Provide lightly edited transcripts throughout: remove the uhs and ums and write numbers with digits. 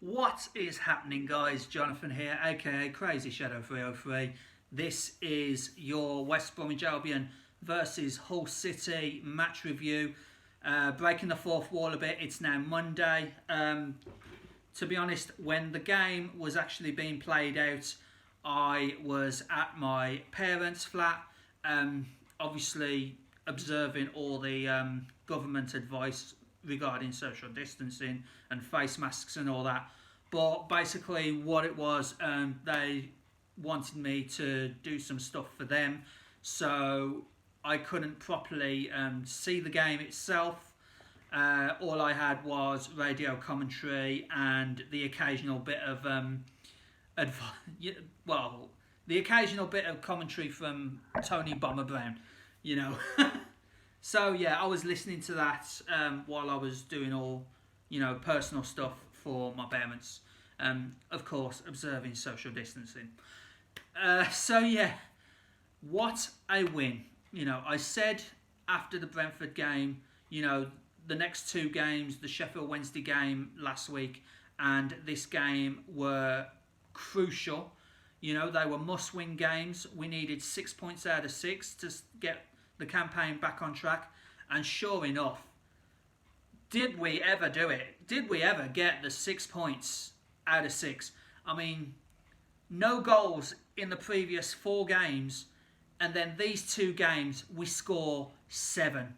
What is happening, guys? Jonathan here, aka Crazy Shadow 303. This is your West Bromwich Albion versus Hull City match review. Breaking the fourth wall a bit. It's now Monday. To be honest, when the game was actually being played out, I was at my parents' flat, obviously observing all the government advice regarding social distancing and face masks and all that. But basically what it was, they wanted me to do some stuff for them, so I couldn't properly see the game itself. All I had was radio commentary and the occasional bit of the occasional bit of commentary from Tony Bomber Brown, you know. So yeah, I was listening to that while I was doing all, personal stuff for my parents. Of course, observing social distancing. So yeah, what a win. I said after the Brentford game, the next two games, the Sheffield Wednesday game last week and this game were crucial. They were must-win games. We needed 6 points out of 6 to get the campaign back on track. And sure enough, did we ever do it? Did we ever get the 6 points out of 6? I mean, no goals in the previous 4 games. And then these 2 games, we score 7.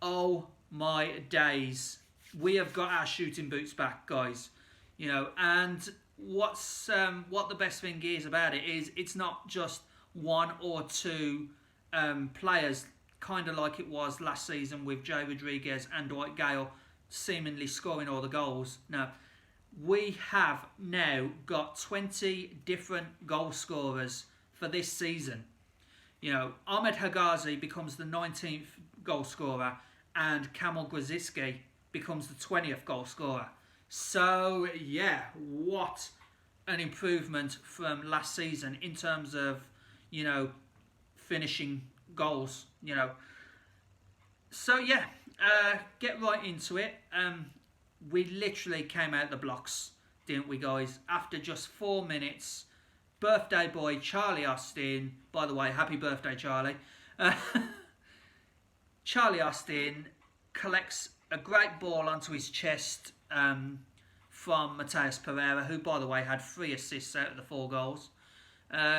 Oh my days. We have got our shooting boots back, guys. And what the best thing is about it is it's not just 1 or 2 players, kind of like it was last season with Jay Rodriguez and Dwight Gale seemingly scoring all the goals. No, we have now got 20 different goal scorers for this season. Ahmed Hagazi becomes the 19th goal scorer and Kamil Grzycki becomes the 20th goal scorer. So yeah, what an improvement from last season in terms of, finishing goals, So yeah, get right into it. We literally came out the blocks, didn't we, guys? After just 4 minutes, birthday boy Charlie Austin, by the way, happy birthday, Charlie. Charlie Austin collects a great ball onto his chest from Mateus Pereira, who, by the way, had 3 assists out of the 4 goals.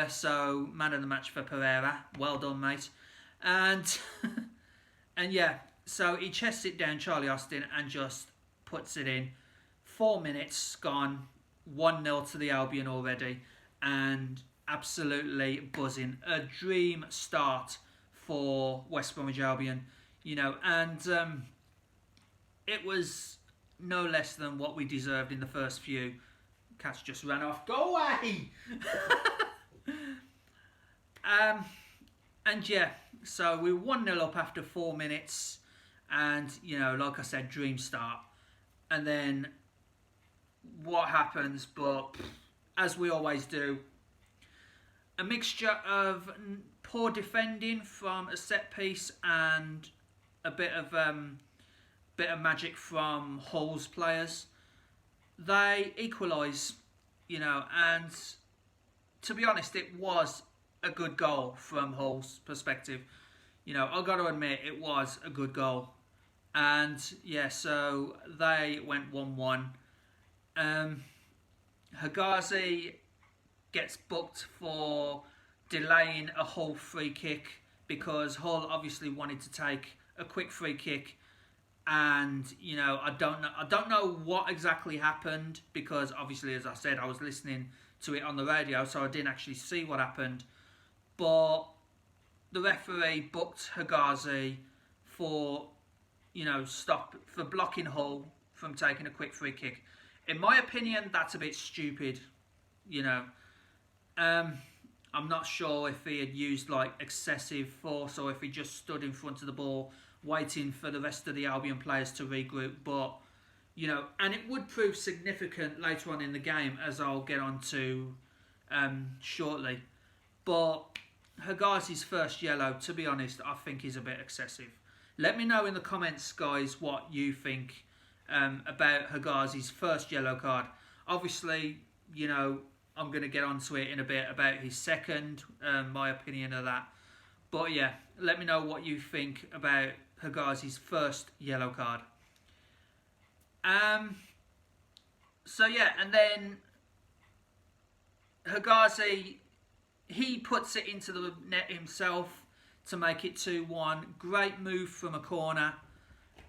So, man of the match for Pereira. Well done, mate. And yeah, so he chests it down, Charlie Austin, and just puts it in. 4 minutes gone, 1-0 to the Albion already, and absolutely buzzing. A dream start for West Bromwich Albion, and it was no less than what we deserved in the first few. Catch just ran off. Go away! And yeah, so we were 1-0 up after 4 minutes, and like I said, dream start. And then what happens? But as we always do, a mixture of poor defending from a set piece and a bit of magic from Hull's players. They equalise, and to be honest, it was a good goal from Hull's perspective. I've got to admit, it was a good goal. And yeah, so they went 1-1. Hagazi gets booked for delaying a Hull free kick because Hull obviously wanted to take a quick free kick. And I don't know what exactly happened because obviously, as I said, I was listening to it on the radio, so I didn't actually see what happened. But the referee booked Hagazi for for blocking Hull from taking a quick free kick. In my opinion, that's a bit stupid. I'm not sure if he had used excessive force or if he just stood in front of the ball waiting for the rest of the Albion players to regroup. But, and it would prove significant later on in the game, as I'll get on to shortly. But Hagazi's first yellow, to be honest, I think is a bit excessive. Let me know in the comments, guys, what you think about Hagazi's first yellow card. Obviously, you know, I'm going to get onto it in a bit about his second, my opinion of that. But yeah, let me know what you think about Higazi's first yellow card. So yeah, and then Higazi, he puts it into the net himself to make it 2-1. Great move from a corner,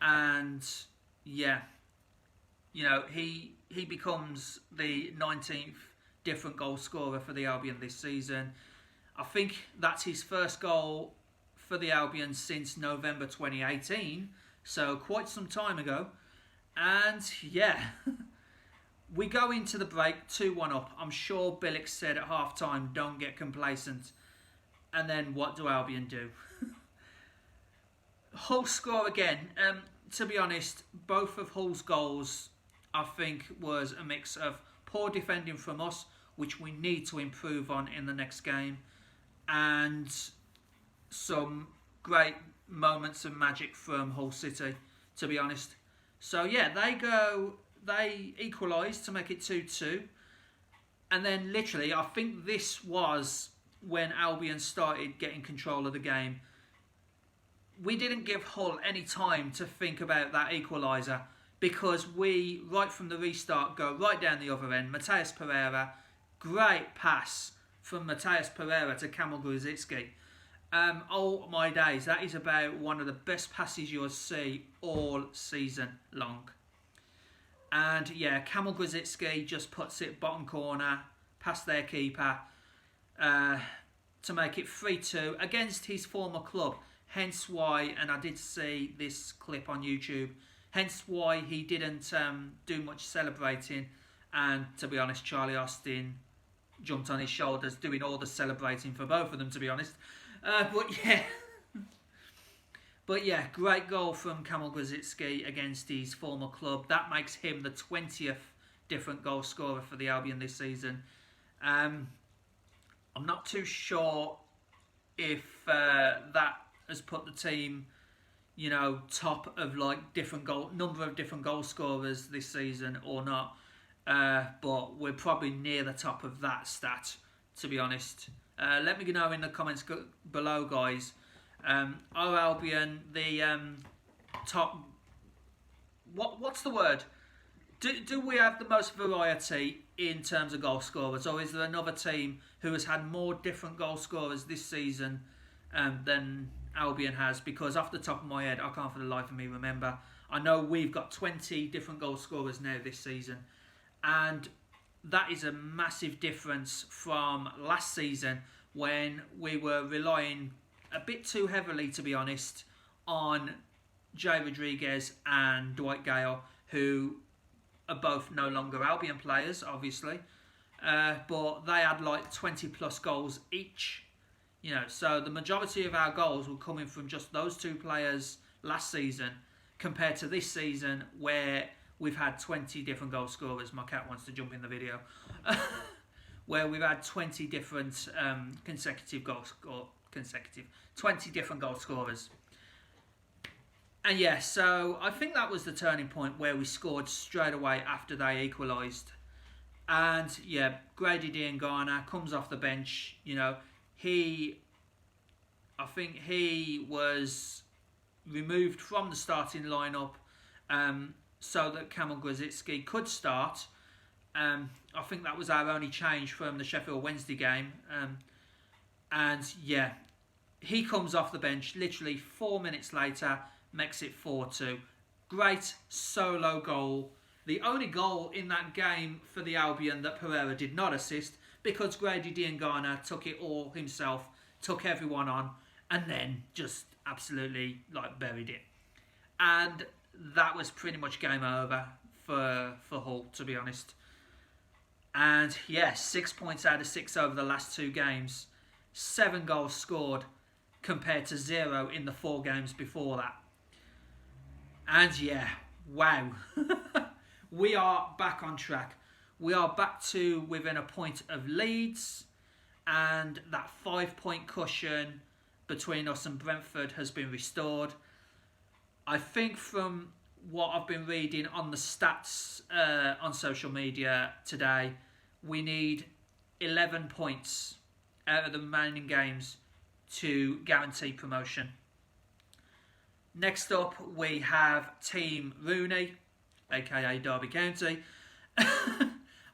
and yeah, you know, he becomes the 19th different goal scorer for the Albion this season. I think that's his first goal for the Albion since November 2018, so quite some time ago. And yeah, we go into the break 2-1 up. I'm sure Bilic said at half time, don't get complacent. And then what do Albion do? Hull score again. To be honest, both of Hull's goals, I think, was a mix of poor defending from us, which we need to improve on in the next game, and some great moments of magic from Hull City, to be honest. So yeah, they equalise to make it 2-2. And then literally, I think this was when Albion started getting control of the game. We didn't give Hull any time to think about that equaliser, because we, right from the restart, go right down the other end. Mateus Pereira, great pass from Mateus Pereira to Kamil Gruzicki. Oh my days, that is about one of the best passes you'll see all season long. And yeah, Kamil Gruzicki just puts it bottom corner, past their keeper, to make it 3-2 against his former club. Hence why, and I did see this clip on YouTube, hence why he didn't do much celebrating. And to be honest, Charlie Austin jumped on his shoulders doing all the celebrating for both of them, to be honest. But yeah, great goal from Kamil Gruzicki against his former club. That makes him the 20th different goal scorer for the Albion this season. I'm not too sure if that has put the team, you know, top of like number of different goal scorers this season or not. But we're probably near the top of that stat, to be honest. Let me know in the comments below, guys. Are Albion the top? What's the word? Do we have the most variety in terms of goal scorers, or is there another team who has had more different goal scorers this season than Albion has? Because off the top of my head, I can't for the life of me remember. I know we've got 20 different goal scorers now this season, and that is a massive difference from last season when we were relying a bit too heavily, to be honest, on Jay Rodriguez and Dwight Gale, who are both no longer Albion players, obviously, but they had like 20 plus goals each. You know, so the majority of our goals were coming from just those two players last season, compared to this season where we've had 20 different goal scorers. My cat wants to jump in the video. Where we've had 20 different 20 different goal scorers. And yeah, so I think that was the turning point where we scored straight away after they equalised. And yeah, Grady Diangana comes off the bench. You know, I think he was removed from the starting lineup so that Kamil Gruzicki could start. I think that was our only change from the Sheffield Wednesday game. And yeah, he comes off the bench literally 4 minutes later, makes it 4-2. Great solo goal. The only goal in that game for the Albion that Pereira did not assist, because Grady Diangana took it all himself, took everyone on, and then just absolutely like buried it. And that was pretty much game over for Hull, to be honest. And yeah, 6 points out of 6 over the last 2 games. 7 goals scored compared to 0 in the 4 games before that. And yeah, wow. We are back on track. We are back to within a point of Leeds, and that 5-point cushion between us and Brentford has been restored. I think from what I've been reading on the stats on social media today, we need 11 points out of the remaining games to guarantee promotion. Next up, we have Team Rooney, aka Derby County.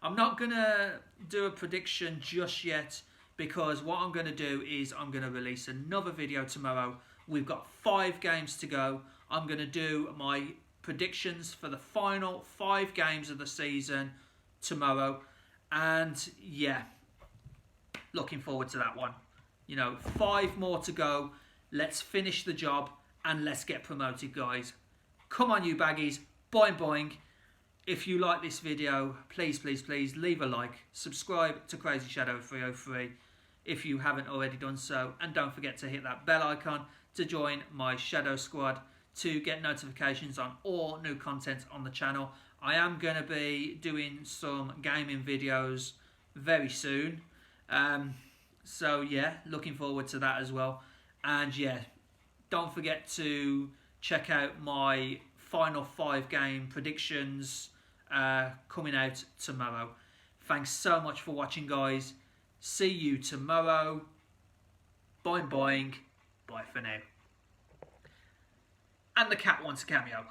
I'm not going to do a prediction just yet, because what I'm going to do is I'm going to release another video tomorrow. We've got 5 games to go. I'm going to do my predictions for the final 5 games of the season tomorrow. And yeah, looking forward to that one. 5 more to go. Let's finish the job and let's get promoted, guys. Come on, you Baggies. Boing Boing. If you like this video, please, please, please leave a like. Subscribe to Crazy Shadow 303 if you haven't already done so. And don't forget to hit that bell icon to join my Shadow Squad to get notifications on all new content on the channel. I am going to be doing some gaming videos very soon. So yeah, looking forward to that as well. And yeah, don't forget to check out my final 5 game predictions coming out tomorrow. Thanks so much for watching, guys. See you tomorrow. Boing boing. Bye for now. And the cat wants a cameo.